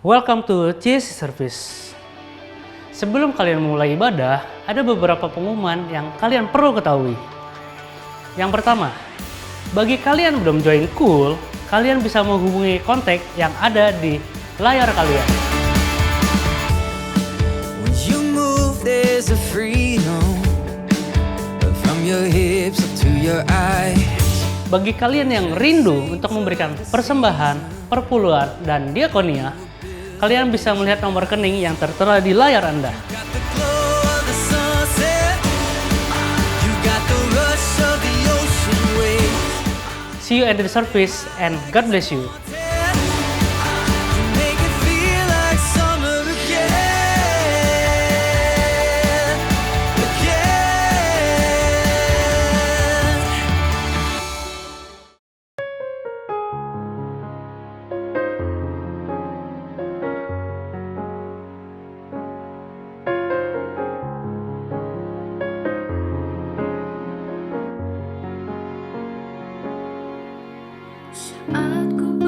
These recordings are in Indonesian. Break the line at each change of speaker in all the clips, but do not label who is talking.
Welcome to CSC Service. Sebelum kalian mulai ibadah, ada beberapa pengumuman yang kalian perlu ketahui. Yang pertama, bagi kalian belum join Cool, kalian bisa menghubungi kontak yang ada di layar kalian.
When you move, there's a freedom from your hips up to your eyes.
Bagi kalian yang rindu untuk memberikan persembahan, perpuluhan, dan diakonia, kalian bisa melihat nomor rekening yang tertera di layar Anda.
Got the glow of the sunset. You got the rush of the ocean waves.
See you at the service and God bless you.
You make it feel like summer again. Again.
Saat ku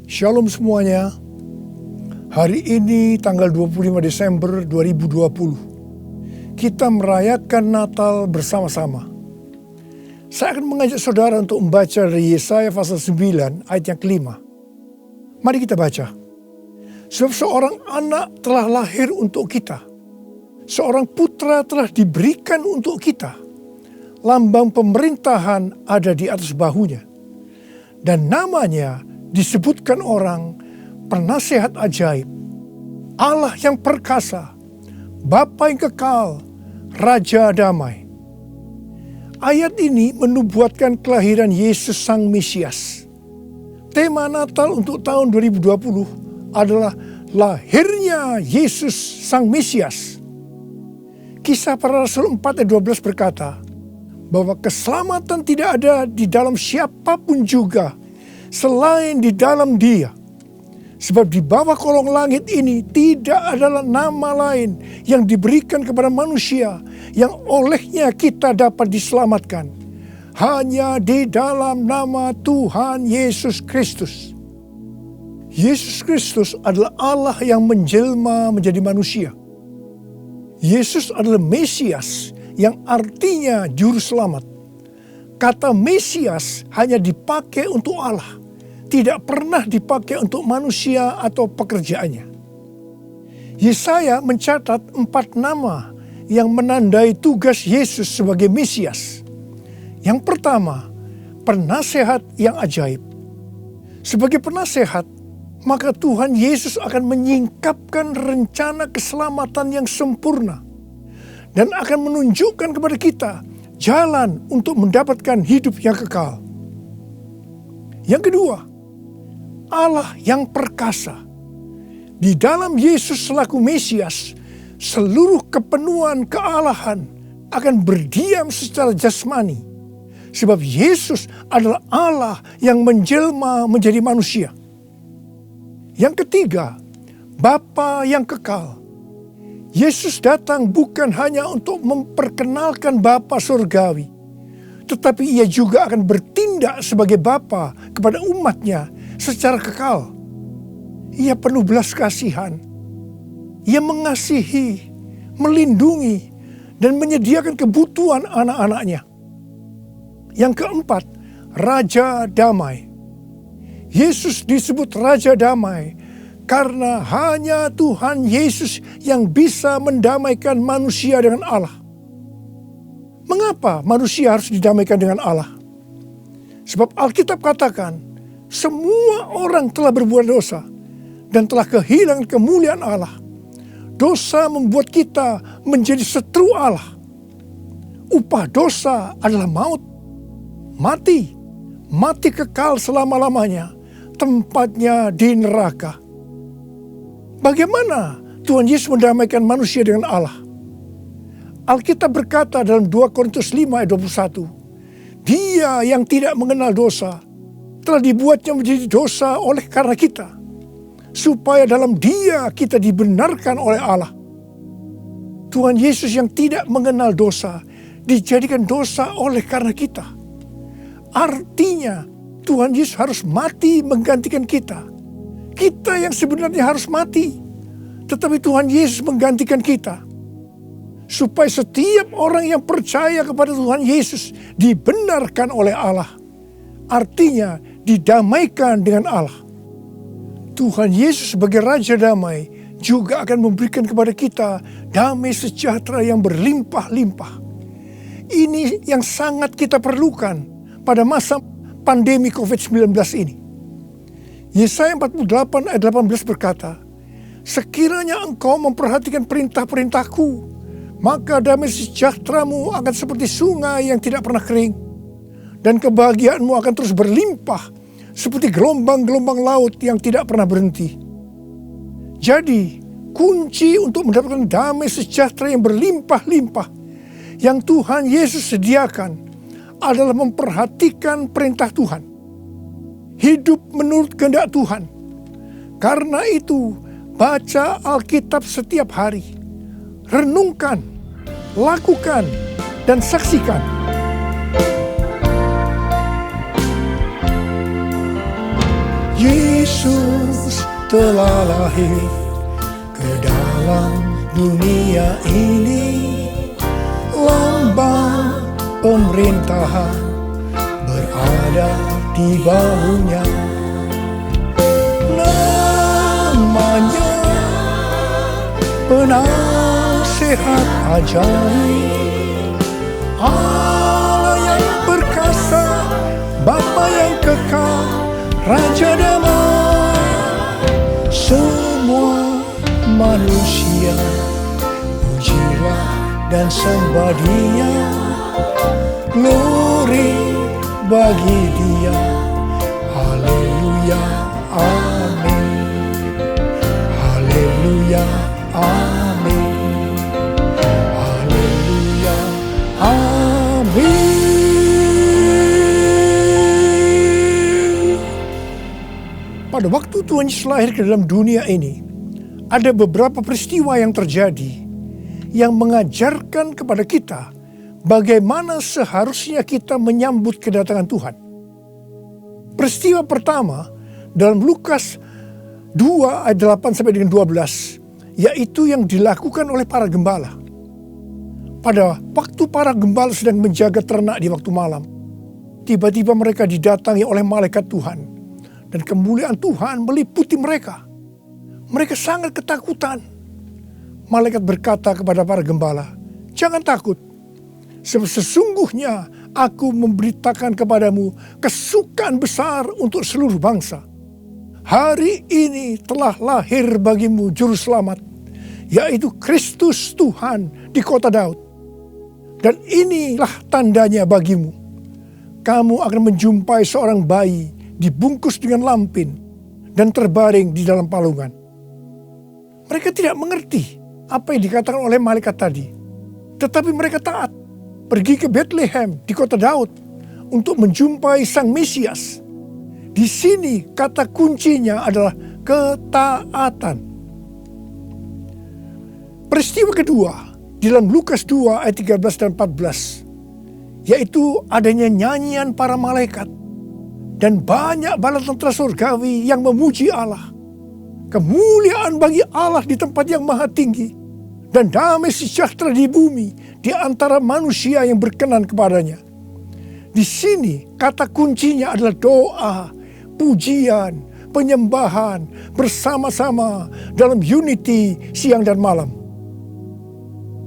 Shalom semuanya. Hari ini tanggal 25 Desember 2020. Kita merayakan Natal bersama-sama. Saya akan mengajak saudara untuk membaca dari Yesaya pasal 9 ayat yang kelima. Mari kita baca. Sebab seorang anak telah lahir untuk kita. Seorang putra telah diberikan untuk kita. Lambang pemerintahan ada di atas bahunya. Dan namanya disebutkan orang Penasehat Ajaib, Allah yang perkasa, Bapa yang kekal, Raja Damai. Ayat ini menubuatkan kelahiran Yesus Sang Mesias. Tema Natal untuk tahun 2020 adalah lahirnya Yesus Sang Mesias. Kisah Para Rasul 4 ayat 12 berkata bahwa keselamatan tidak ada di dalam siapapun juga selain di dalam Dia. Sebab di bawah kolong langit ini tidak adalah nama lain yang diberikan kepada manusia yang olehnya kita dapat diselamatkan. Hanya di dalam nama Tuhan Yesus Kristus. Yesus Kristus adalah Allah yang menjelma menjadi manusia. Yesus adalah Mesias yang artinya juru selamat. Kata Mesias hanya dipakai untuk Allah, tidak pernah dipakai untuk manusia atau pekerjaannya. Yesaya mencatat 4 nama yang menandai tugas Yesus sebagai Mesias. Yang pertama, penasehat yang ajaib. Sebagai penasehat, maka Tuhan Yesus akan menyingkapkan rencana keselamatan yang sempurna dan akan menunjukkan kepada kita jalan untuk mendapatkan hidup yang kekal. Yang kedua, Allah yang perkasa. Di dalam Yesus selaku Mesias, seluruh kepenuhan kealahan akan berdiam secara jasmani. Sebab Yesus adalah Allah yang menjelma menjadi manusia. Yang ketiga, Bapa yang kekal. Yesus datang bukan hanya untuk memperkenalkan Bapa surgawi, tetapi ia juga akan bertindak sebagai Bapa kepada umatnya secara kekal. Ia penuh belas kasihan. Ia mengasihi, melindungi, dan menyediakan kebutuhan anak-anaknya. Yang keempat, Raja Damai. Yesus disebut Raja Damai karena hanya Tuhan Yesus yang bisa mendamaikan manusia dengan Allah. Mengapa manusia harus didamaikan dengan Allah? Sebab Alkitab katakan, semua orang telah berbuat dosa dan telah kehilangan kemuliaan Allah. Dosa membuat kita menjadi setru Allah. Upah dosa adalah maut, mati kekal selama-lamanya, tempatnya di neraka. Bagaimana Tuhan Yesus mendamaikan manusia dengan Allah? Alkitab berkata dalam 2 Korintus 5 ayat 21, Dia yang tidak mengenal dosa telah dibuatnya menjadi dosa oleh karena kita, supaya dalam Dia kita dibenarkan oleh Allah. Tuhan Yesus yang tidak mengenal dosa dijadikan dosa oleh karena kita. Artinya Tuhan Yesus harus mati menggantikan kita. Kita yang sebenarnya harus mati, tetapi Tuhan Yesus menggantikan kita. Supaya setiap orang yang percaya kepada Tuhan Yesus dibenarkan oleh Allah. Artinya didamaikan dengan Allah. Tuhan Yesus sebagai Raja Damai juga akan memberikan kepada kita damai sejahtera yang berlimpah-limpah. Ini yang sangat kita perlukan pada masa pandemi COVID-19 ini. Yesaya 48 ayat 18 berkata, Sekiranya engkau memperhatikan perintah-perintahku, maka damai sejahteramu akan seperti sungai yang tidak pernah kering. Dan kebahagiaanmu akan terus berlimpah seperti gelombang-gelombang laut yang tidak pernah berhenti. Jadi, kunci untuk mendapatkan damai sejahtera yang berlimpah-limpah yang Tuhan Yesus sediakan adalah memperhatikan perintah Tuhan. Hidup menurut kehendak Tuhan. Karena itu, baca Alkitab setiap hari. Renungkan, lakukan, dan saksikan. Yesus telah lahir ke dalam dunia ini. Lambang pemerintahan berada di bahunya. Namanya Penasehat Ajaib, Allah yang perkasa, Bapa yang kekal, Raja damai. Semua manusia pujilah dan sembah Dia, glory bagi Dia. Haleluya, amin. Haleluya, amin. Haleluya, amin. Pada waktu Tuhan Yesus lahir ke dalam dunia ini, ada beberapa peristiwa yang terjadi yang mengajarkan kepada kita bagaimana seharusnya kita menyambut kedatangan Tuhan. Peristiwa pertama dalam Lukas 2 ayat 8 sampai dengan 12, yaitu yang dilakukan oleh para gembala. Pada waktu para gembala sedang menjaga ternak di waktu malam, tiba-tiba mereka didatangi oleh malaikat Tuhan, dan kemuliaan Tuhan meliputi mereka. Mereka sangat ketakutan. Malaikat berkata kepada para gembala, "Jangan takut, sebab sesungguhnya aku memberitakan kepadamu kesukaan besar untuk seluruh bangsa. Hari ini telah lahir bagimu juru selamat, yaitu Kristus Tuhan di kota Daud. Dan inilah tandanya bagimu. Kamu akan menjumpai seorang bayi dibungkus dengan lampin dan terbaring di dalam palungan." Mereka tidak mengerti apa yang dikatakan oleh malaikat tadi. Tetapi mereka taat, pergi ke Bethlehem di kota Daud untuk menjumpai Sang Mesias. Di sini kata kuncinya adalah ketaatan. Peristiwa kedua di dalam Lukas 2 ayat 13 dan 14, yaitu adanya nyanyian para malaikat dan banyak bala tentara surgawi yang memuji Allah. Kemuliaan bagi Allah di tempat yang maha tinggi, dan damai sejahtera di bumi di antara manusia yang berkenan kepadanya. Di sini kata kuncinya adalah doa, pujian, penyembahan bersama-sama dalam unity siang dan malam.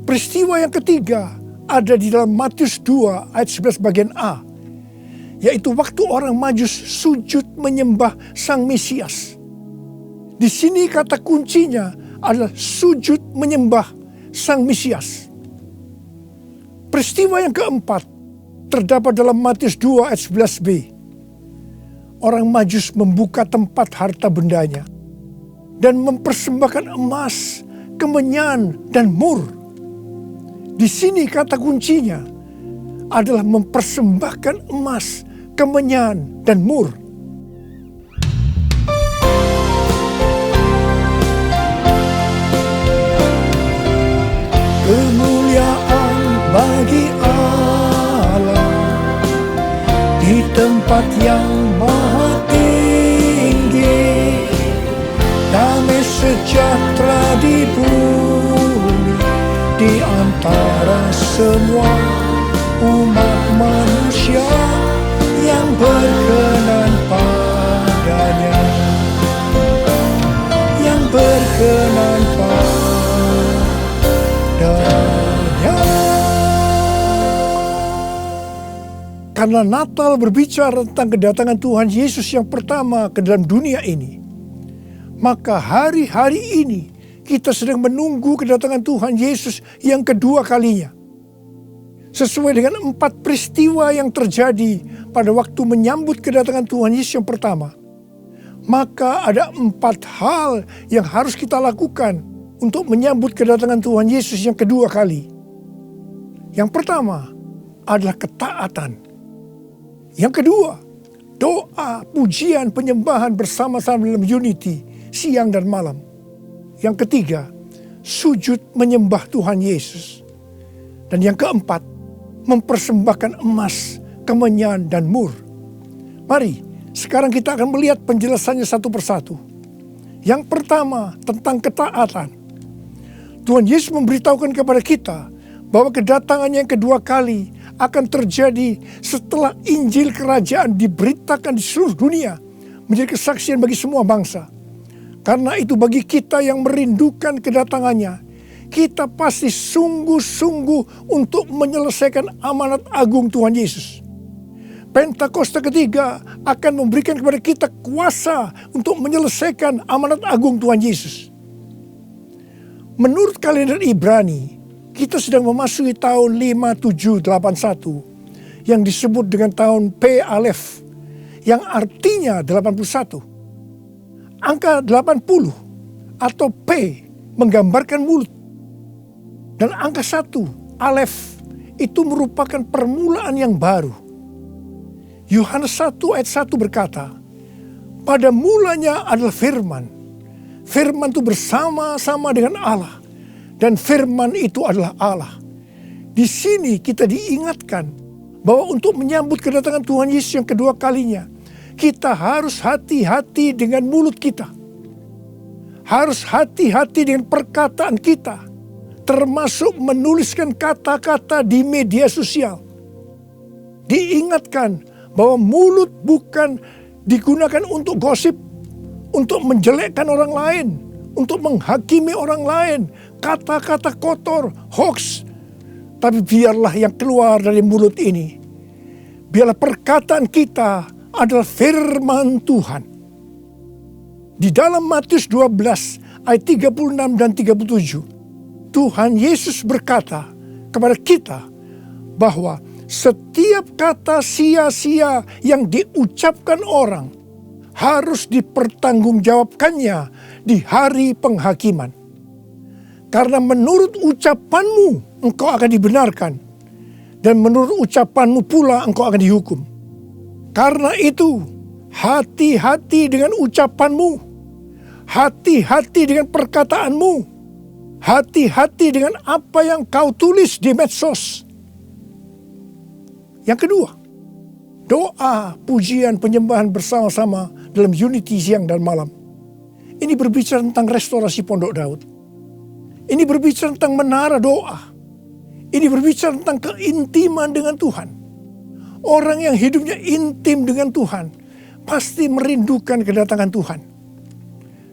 Peristiwa yang ketiga ada di dalam Matius 2 ayat 11 bagian A, yaitu waktu orang Majus sujud menyembah Sang Mesias. Di sini kata kuncinya adalah sujud menyembah Sang Mesias. Peristiwa yang keempat terdapat dalam Matius 2 ayat 11b. Orang Majus membuka tempat harta bendanya dan mempersembahkan emas, kemenyan, dan mur. Di sini kata kuncinya adalah mempersembahkan emas, kemenyan, dan mur. Kemuliaan bagi Allah di tempat yang maha tinggi, damai sejahtera di bumi di antara semua umat manusia yang berkenan padanya, yang berkenan padanya. Karena Natal berbicara tentang kedatangan Tuhan Yesus yang pertama ke dalam dunia ini, maka hari-hari ini kita sedang menunggu kedatangan Tuhan Yesus yang kedua kalinya. Sesuai dengan 4 peristiwa yang terjadi pada waktu menyambut kedatangan Tuhan Yesus yang pertama, maka ada 4 hal yang harus kita lakukan untuk menyambut kedatangan Tuhan Yesus yang kedua kali. Yang pertama adalah ketaatan. Yang kedua, doa, pujian, penyembahan bersama-sama dalam unity siang dan malam. Yang ketiga, sujud menyembah Tuhan Yesus. Dan yang keempat, mempersembahkan emas, kemenyan, dan mur. Mari Sekarang kita akan melihat penjelasannya satu persatu. Yang pertama, tentang ketaatan. Tuhan Yesus memberitahukan kepada kita bahwa kedatangannya yang kedua kali akan terjadi setelah Injil Kerajaan diberitakan di seluruh dunia, menjadi kesaksian bagi semua bangsa. Karena itu bagi kita yang merindukan kedatangannya, kita pasti sungguh-sungguh untuk menyelesaikan amanat agung Tuhan Yesus. Pentakosta ketiga akan memberikan kepada kita kuasa untuk menyelesaikan amanat agung Tuhan Yesus. Menurut kalender Ibrani, kita sedang memasuki tahun 5781 yang disebut dengan tahun P Alef, yang artinya 81. Angka 80 atau P menggambarkan mulut. Dan angka 1, Alef, itu merupakan permulaan yang baru. Yohanes 1 ayat 1 berkata, pada mulanya adalah firman. Firman itu bersama-sama dengan Allah. Dan firman itu adalah Allah. Di sini kita diingatkan bahwa untuk menyambut kedatangan Tuhan Yesus yang kedua kalinya, kita harus hati-hati dengan mulut kita. Harus hati-hati dengan perkataan kita. Termasuk menuliskan kata-kata di media sosial. Diingatkan bahwa mulut bukan digunakan untuk gosip, untuk menjelekkan orang lain, untuk menghakimi orang lain, kata-kata kotor, hoax. Tapi biarlah yang keluar dari mulut ini, biarlah perkataan kita adalah firman Tuhan. Di dalam Matius 12 ayat 36 dan 37, Tuhan Yesus berkata kepada kita bahwa setiap kata sia-sia yang diucapkan orang harus dipertanggungjawabkannya di hari penghakiman. Karena menurut ucapanmu engkau akan dibenarkan, dan menurut ucapanmu pula engkau akan dihukum. Karena itu, hati-hati dengan ucapanmu, hati-hati dengan perkataanmu, hati-hati dengan apa yang kau tulis di medsos. Yang kedua, doa, pujian, penyembahan bersama-sama dalam unity siang dan malam. Ini berbicara tentang restorasi Pondok Daud. Ini berbicara tentang menara doa. Ini berbicara tentang keintiman dengan Tuhan. Orang yang hidupnya intim dengan Tuhan pasti merindukan kedatangan Tuhan.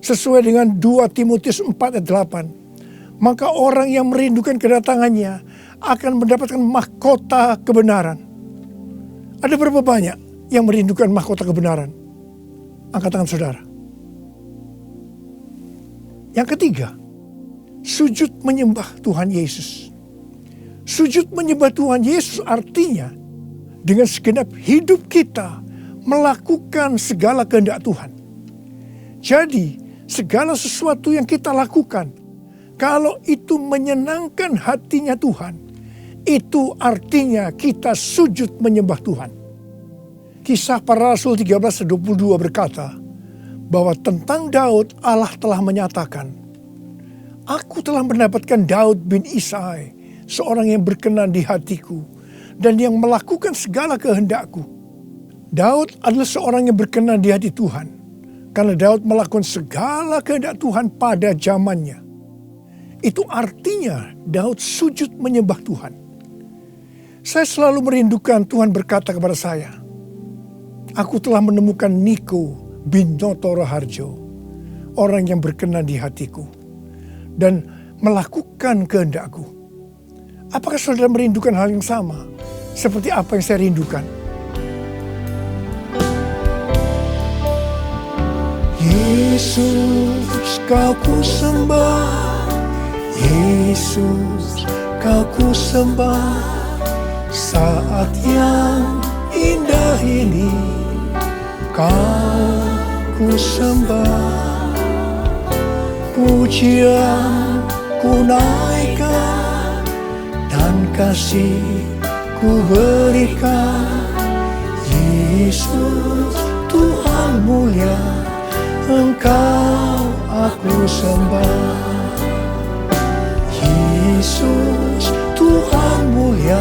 Sesuai dengan 2 Timotius 4 ayat 8. Maka orang yang merindukan kedatangannya akan mendapatkan mahkota kebenaran. Ada berapa banyak yang merindukan mahkota kebenaran? Angkat tangan saudara. Yang ketiga, sujud menyembah Tuhan Yesus. Sujud menyembah Tuhan Yesus artinya dengan segenap hidup kita melakukan segala kehendak Tuhan. Jadi segala sesuatu yang kita lakukan, kalau itu menyenangkan hatinya Tuhan, itu artinya kita sujud menyembah Tuhan. Kisah Para Rasul 13:22 berkata bahwa tentang Daud Allah telah menyatakan, aku telah mendapatkan Daud bin Isai, seorang yang berkenan di hatiku dan yang melakukan segala kehendakku. Daud adalah seorang yang berkenan di hati Tuhan karena Daud melakukan segala kehendak Tuhan pada zamannya. Itu artinya Daud sujud menyembah Tuhan. Saya selalu merindukan Tuhan berkata kepada saya, aku telah menemukan Niko bin Noto Raharjo, orang yang berkenan di hatiku dan melakukan kehendakku. Apakah saudara merindukan hal yang sama seperti apa yang saya rindukan? Yesus, kau ku sembah. Yesus, kau ku sembah. Saat yang indah ini kau ku sembah. Pujian ku naikkan dan kasih ku berikan. Yesus, Tuhan mulia, Engkau aku sembah. Yesus, Tuhan mulia,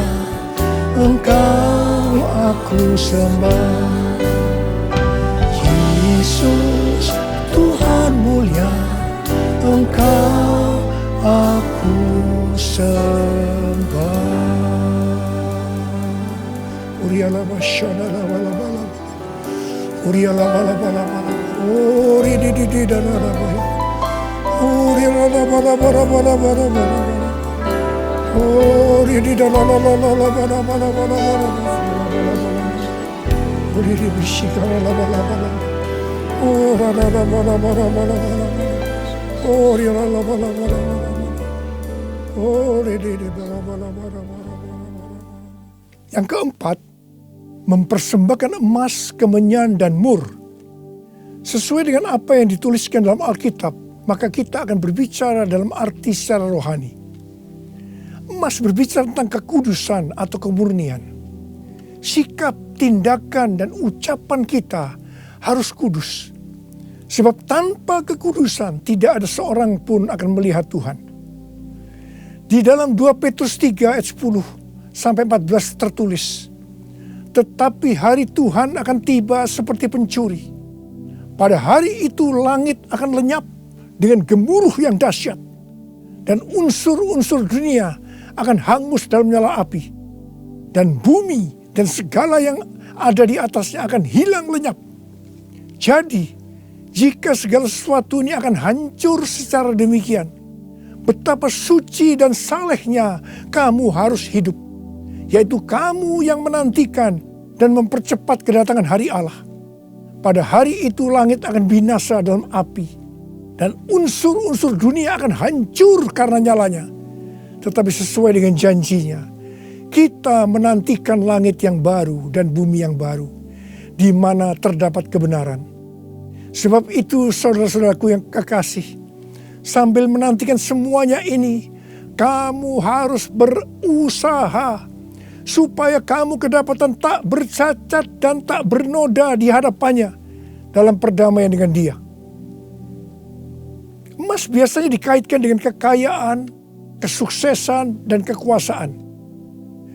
Engkau aku sembah. sembah. Uriala basyana la bala bala. Uriala bala bala bala. Uri di dana bala. Uriala bala bala bala bala bala. Uri di dana la la la la bala bala bala bala. Uri di bishikara la bala bala. Ora la la bala bala bala bala. Uri la la bala bala bala. Uri di bala bala bala bala. Yang keempat, mempersembahkan emas, kemenyan, dan mur. Sesuai dengan apa yang dituliskan dalam Alkitab, maka kita akan berbicara dalam arti secara rohani. Emas berbicara tentang kekudusan atau kemurnian. Sikap, tindakan, dan ucapan kita harus kudus. Sebab tanpa kekudusan tidak ada seorang pun akan melihat Tuhan. Di dalam 2 Petrus 3 ayat 10 sampai 14 tertulis, tetapi hari Tuhan akan tiba seperti pencuri. Pada hari itu langit akan lenyap dengan gemuruh yang dahsyat, dan unsur-unsur dunia akan hangus dalam nyala api, dan bumi dan segala yang ada di atasnya akan hilang lenyap. Jadi, jika segala sesuatu ini akan hancur secara demikian, betapa suci dan salehnya kamu harus hidup, yaitu kamu yang menantikan dan mempercepat kedatangan hari Allah. Pada hari itu langit akan binasa dalam api, dan unsur-unsur dunia akan hancur karena nyalanya. Tetapi sesuai dengan janjinya, kita menantikan langit yang baru dan bumi yang baru, di mana terdapat kebenaran. Sebab itu saudara-saudaraku yang kekasih, sambil menantikan semuanya ini, kamu harus berusaha supaya kamu kedapatan tak bercacat dan tak bernoda di hadapannya dalam perdamaian dengan Dia. Emas biasanya dikaitkan dengan kekayaan, kesuksesan, dan kekuasaan.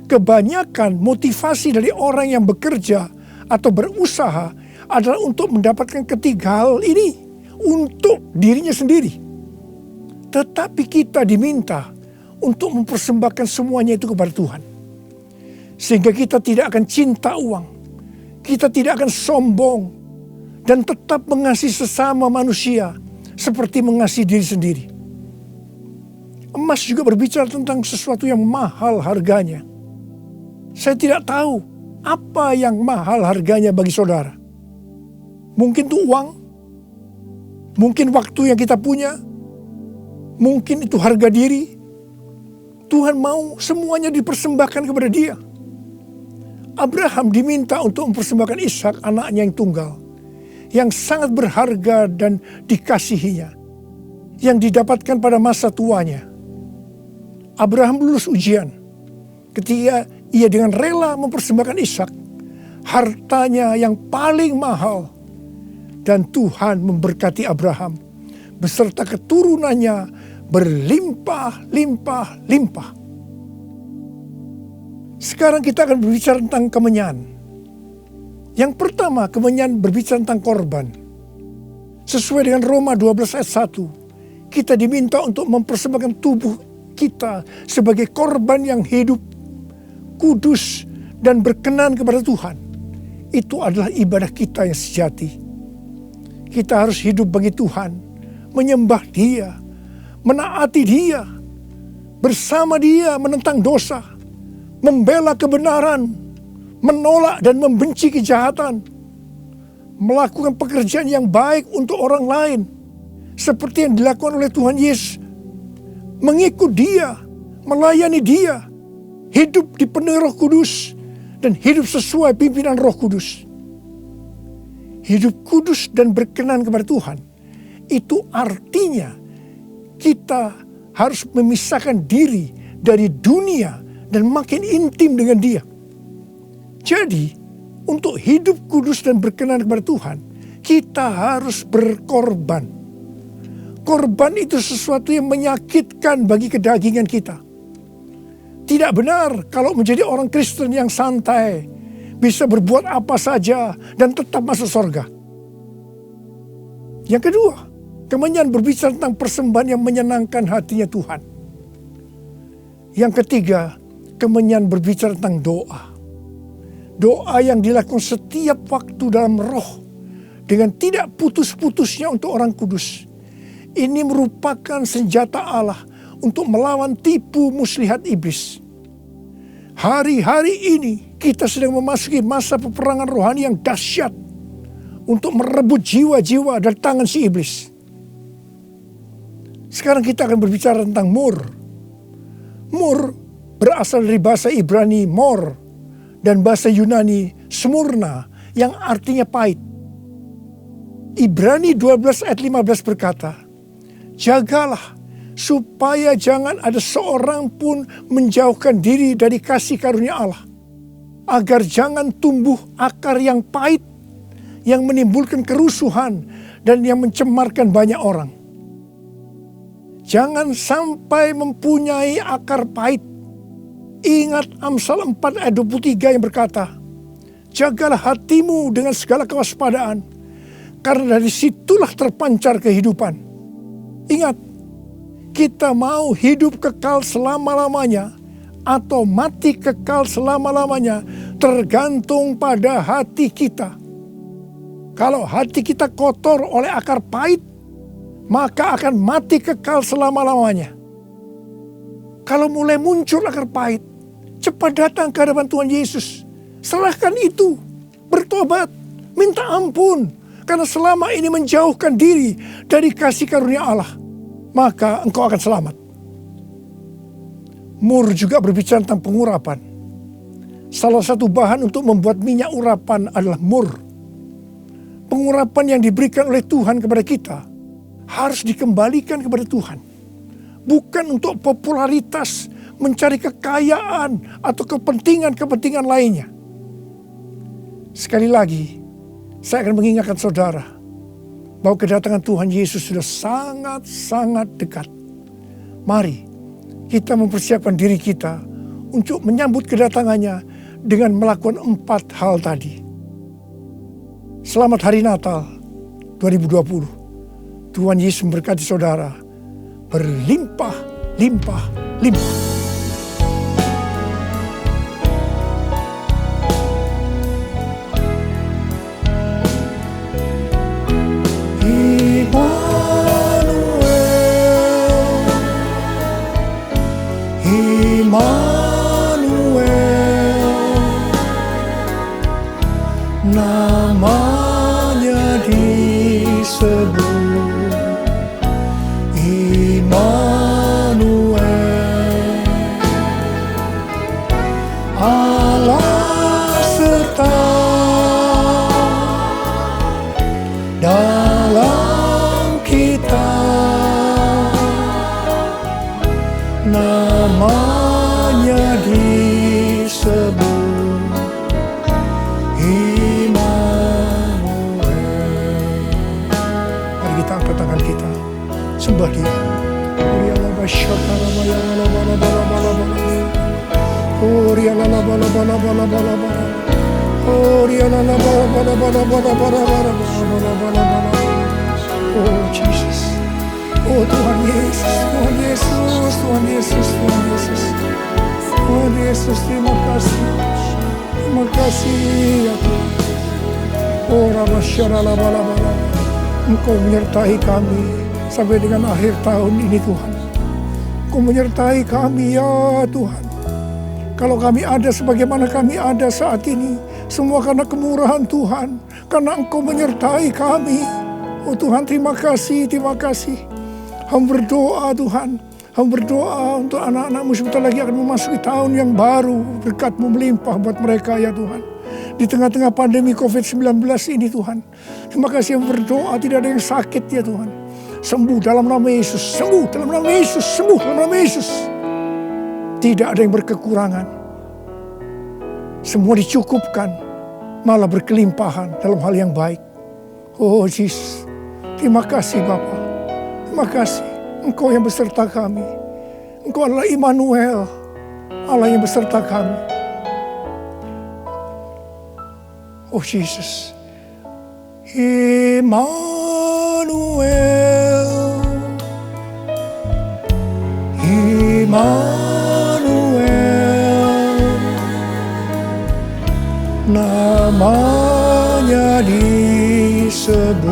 Kebanyakan motivasi dari orang yang bekerja atau berusaha adalah untuk mendapatkan ketiga hal ini untuk dirinya sendiri. Tetapi kita diminta untuk mempersembahkan semuanya itu kepada Tuhan. Sehingga kita tidak akan cinta uang, kita tidak akan sombong, dan tetap mengasihi sesama manusia seperti mengasihi diri sendiri. Emas juga berbicara tentang sesuatu yang mahal harganya. Saya tidak tahu apa yang mahal harganya bagi saudara. Mungkin itu uang, mungkin waktu yang kita punya, mungkin itu harga diri. Tuhan mau semuanya dipersembahkan kepada Dia. Abraham diminta untuk mempersembahkan Ishak, anaknya yang tunggal, yang sangat berharga dan dikasihinya, yang didapatkan pada masa tuanya. Abraham lulus ujian ketika ia dengan rela mempersembahkan Ishak, hartanya yang paling mahal, dan Tuhan memberkati Abraham beserta keturunannya berlimpah-limpah-limpah. Sekarang kita akan berbicara tentang kemenyan. Yang pertama, kemenyan berbicara tentang korban. Sesuai dengan Roma 12 ayat 1, kita diminta untuk mempersembahkan tubuh kita sebagai korban yang hidup, kudus, dan berkenan kepada Tuhan. Itu adalah ibadah kita yang sejati. Kita harus hidup bagi Tuhan, menyembah Dia, menaati Dia, bersama Dia menentang dosa, membela kebenaran, menolak dan membenci kejahatan, melakukan pekerjaan yang baik untuk orang lain, seperti yang dilakukan oleh Tuhan Yesus, mengikut Dia, melayani Dia, hidup dipenuhi Roh Kudus, dan hidup sesuai pimpinan Roh Kudus. Hidup kudus dan berkenan kepada Tuhan, itu artinya kita harus memisahkan diri dari dunia dan makin intim dengan Dia. Jadi, untuk hidup kudus dan berkenan kepada Tuhan, kita harus berkorban. Korban itu sesuatu yang menyakitkan bagi kedagingan kita. Tidak benar kalau menjadi orang Kristen yang santai, bisa berbuat apa saja dan tetap masuk surga. Yang kedua, kemenyan berbicara tentang persembahan yang menyenangkan hatinya Tuhan. Yang ketiga, kemenyan berbicara tentang doa. Doa yang dilakukan setiap waktu dalam roh dengan tidak putus-putusnya untuk orang kudus. Ini merupakan senjata Allah untuk melawan tipu muslihat iblis. Hari-hari ini kita sedang memasuki masa peperangan rohani yang dahsyat untuk merebut jiwa-jiwa dari tangan si iblis. Sekarang kita akan berbicara tentang mur. Mur berasal dari bahasa Ibrani mor dan bahasa Yunani smurna yang artinya pahit. Ibrani 12 ayat 15 berkata, jagalah supaya jangan ada seorang pun menjauhkan diri dari kasih karunia Allah, agar jangan tumbuh akar yang pahit, yang menimbulkan kerusuhan dan yang mencemarkan banyak orang. Jangan sampai mempunyai akar pahit. Ingat Amsal 4 ayat 23 yang berkata, jagalah hatimu dengan segala kewaspadaan, karena dari situlah terpancar kehidupan. Ingat, kita mau hidup kekal selama-lamanya atau mati kekal selama-lamanya tergantung pada hati kita. Kalau hati kita kotor oleh akar pahit, maka akan mati kekal selama-lamanya. Kalau mulai muncul akar pahit, cepat datang ke hadapan Tuhan Yesus. Serahkan itu, bertobat, minta ampun. Karena selama ini menjauhkan diri dari kasih karunia Allah, maka engkau akan selamat. Mur juga berbicara tentang pengurapan. Salah satu bahan untuk membuat minyak urapan adalah mur. Pengurapan yang diberikan oleh Tuhan kepada kita harus dikembalikan kepada Tuhan. Bukan untuk popularitas, mencari kekayaan, atau kepentingan-kepentingan lainnya. Sekali lagi, saya akan mengingatkan saudara bahwa kedatangan Tuhan Yesus sudah sangat-sangat dekat. Mari kita mempersiapkan diri kita untuk menyambut kedatangannya dengan melakukan 4 hal tadi. Selamat Hari Natal 2020. Tuhan Yesus memberkati saudara berlimpah, limpah, limpah. Namanya disebut Immanuel, Allah serta dalam kita. Namanya disebut tangan kita, sembah Dia. Oh Jesus, oh Tuhan Yesus, Tuhan Yesus, Tuhan Yesus, Tuhan Yesus, Tuhan Yesus, terima kasih ya Tuhan. Oh Rabbasharalabalabala, Engkau menyertai kami sampai dengan akhir tahun ini Tuhan. Engkau menyertai kami ya Tuhan. Kalau kami ada sebagaimana kami ada saat ini, semua karena kemurahan Tuhan, karena Engkau menyertai kami. Oh Tuhan, terima kasih, terima kasih. Hamba berdoa Tuhan, hamba berdoa untuk anak-anakmu sebentar lagi akan memasuki tahun yang baru. Berkat-Mu melimpah buat mereka ya Tuhan. Di tengah-tengah pandemi COVID-19 ini Tuhan, terima kasih yang berdoa tidak ada yang sakit ya Tuhan. Sembuh dalam nama Yesus, sembuh dalam nama Yesus, sembuh dalam nama Yesus. Tidak ada yang berkekurangan. Semua dicukupkan, malah berkelimpahan dalam hal yang baik. Oh Jesus, terima kasih Bapa. Terima kasih, Engkau yang beserta kami. Engkau adalah Immanuel, Allah yang beserta kami. Oh Jesus, Immanuel, Immanuel. namanya disebut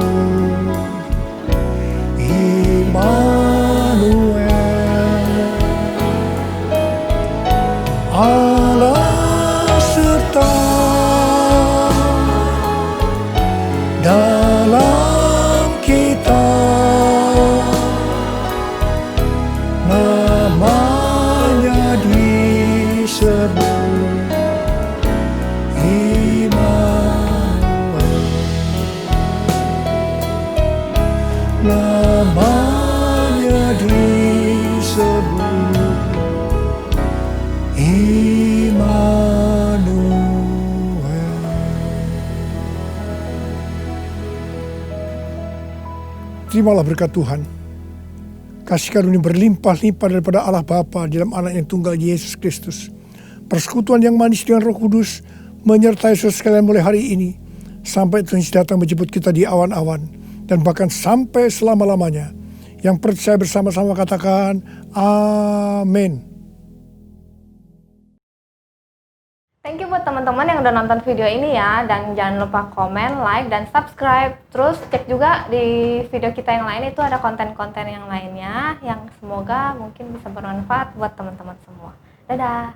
Immanuel, Allah serta dalam kita, namanya disebut Immanuel, namanya disebut Immanuel. Terimalah berkat Tuhan. Kasih karunia berlimpah-limpah daripada Allah Bapa dalam Anak yang tunggal Yesus Kristus. Persekutuan yang manis dengan Roh Kudus menyertai saudara sekalian mulai hari ini sampai Tuhan Yesus datang menjemput kita di awan-awan dan bahkan sampai selama-lamanya. Yang percaya bersama-sama katakan amin.
Thank you buat teman-teman yang udah nonton video ini ya, dan jangan lupa komen, like, dan subscribe. Terus cek juga di video kita yang lain, itu ada konten-konten yang lainnya yang semoga mungkin bisa bermanfaat buat teman-teman semua. Dadah!